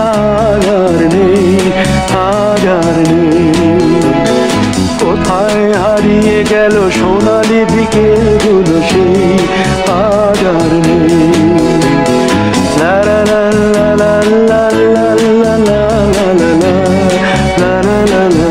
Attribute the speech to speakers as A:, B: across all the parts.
A: আর নেই, আজ আর নেই। কোথায় হারিয়ে গেল সোনালি বিকেলগুলো সেই আজ আর নেই। লা লা লা লা লা লা লা লা লা লা লা লা লা লা।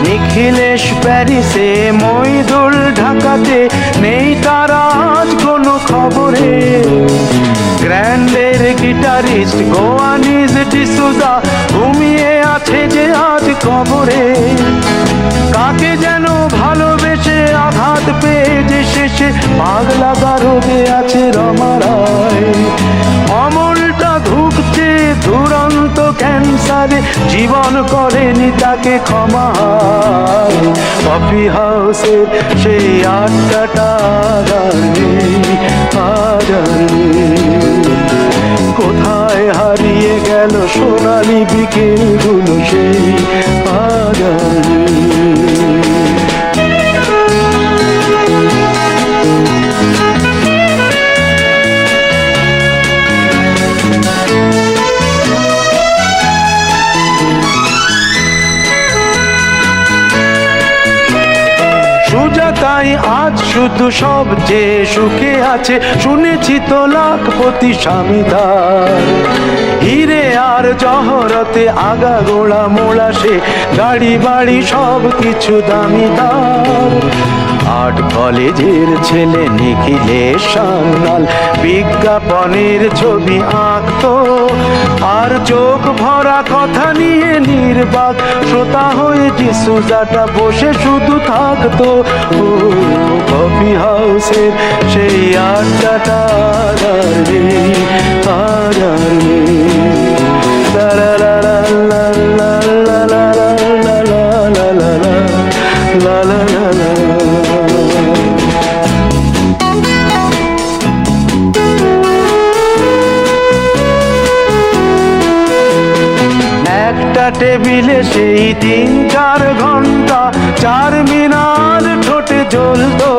A: নিখিলেশ প্যারিসে, মইদুল ঢাকাতে, নেই তারা আজ কোনো খবরে। গ্র্যান্ডের গিটারিস্ট গোয়ানিজ ডিসুজা ঘুমিয়ে আছে যে আজ কবরে। কাকে যেন ভালোবেসে আঘাত পেয়ে যে শেষে পাগলা গারদে আছে রমা রায়। অমলটা ধুকছে দুরন্ত ক্যান্সারে, জীবন করেনি তাকে ক্ষমা। কফি হাউসের সেই আড্ডাটা আর নেই, আজ আর নেই। কোথায় হারিয়ে গেল সোনালি বিকেলগুলো সেই আজ আর নেই। সুজাতাই আজ শুধু সবচেয়ে সুখে আছে, শুনেছি তো লাখপতি স্বামীদার। হিরে আর জহরতে আগা গোড়া মোড়া সে, গাড়ি বাড়ি সব কিছু দামিদার। আর্ট কলেজের ছেলে নিখিলেশ সান্যাল বিজ্ঞাপনের ছবি আঁকতো, আর চোখ ভরা কথা নিয়ে নির্বাক শ্রোতা হয়ে ডিসুজাটা বসে শুধু থাকতো। ও কফি হাউসের সেই আড্ডাটা আর নেই, আর নেই। লা লা লা লা লা লা লা লা লা লা লা লা লা লা লা। একটা টেবিলে সেই 3-4 ঘন্টা চার মিনার ঠোঁটে জ্বলতো।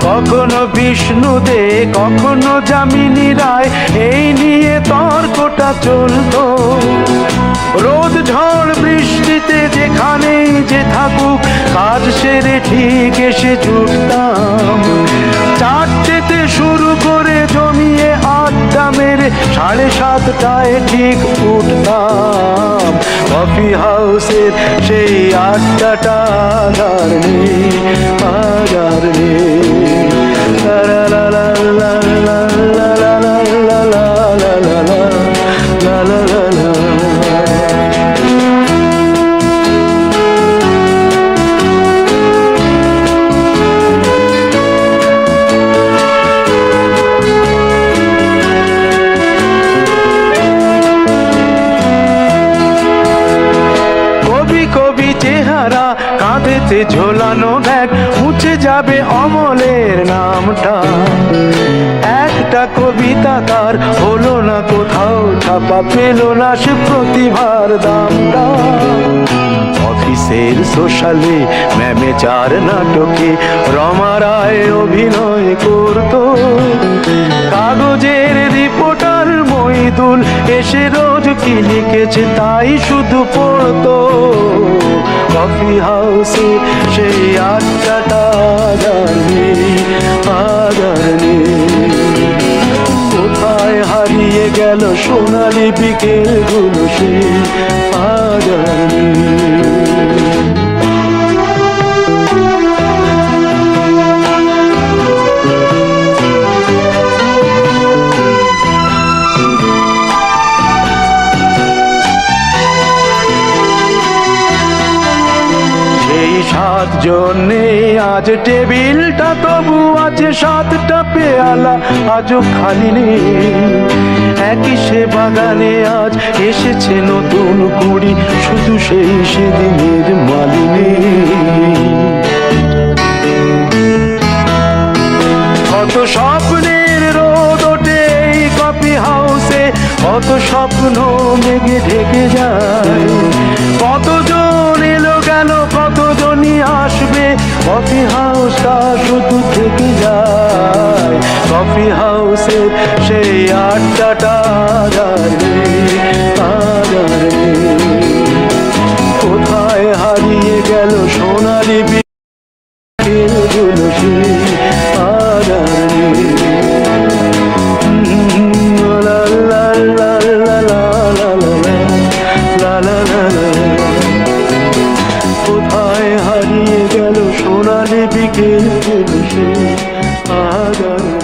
A: কখনো বিষ্ণু দে, কখনো যামিনী রায়, এই নিয়ে তর্কটা চলতো। রোদ ঝড় বৃষ্টিতে যেখানেই যে থাকুক, কাজ সেরে ঠিক এসে জুটতাম। 4টেতে শুরু করে জমিয়ে আড্ডা মেরে 7:30টায় ঠিক উঠতাম। কফি হাউসের সেই আড্ডাটা আর নেই, আজ আর নেই। লা লা লা লা লা লা লা লা লা লা লা লা লা লা লা। চেহারা কাঁধেতে ঝোলানো ব্যাগ, মুছে যাবে অমলের নামটা। একটা কবিতা তার হলো না কোথাও ছাপা, পেল না সে প্রতিভার দামটা। অফিসের সোশ্যালে ম্যামেচার নাটকে রমা রায় অভিনয় করতো। কাগজের রিপোর্টার মইদুল এসে রোজ কি লিখেছে তাই শুধু পড়তো। কফি হাউসে সেই আড্ডাটা আর নেই, আজ আর নেই। কোথায় হারিয়ে গেল সোনালি বিকেলগুলো সেই আজ আর নেই। সেই 7 জনে আজ টেবিলটা তবু আছে, 7টা পেয়ালা আজও খালি নেই। একই সে বাগানে আজ এসেছে নতুন কুড়ি, শুধু সেই সেদিনের মালিনী। কত স্বপ্নের রোদ ওঠে এই কফি হাউসে, কত স্বপ্ন মেঘে ঢেকে যায়। কতজন এলো গেল, কতজনই আসবে, কফি হাউসটা শুধু থেকে যায়, কফি হাউসের সেই আড্ডাটা আজ আর নেই, আজ আর নেই। কোথায় হারিয়ে গেল সোনালি বিকেলগুলো সেই আজ আর নেই। লা লা লা লা লা লা লা লা লা লা। কোথায় হারিয়ে গেল সোনালি বিকেলগুলো সেই আজ আর নেই।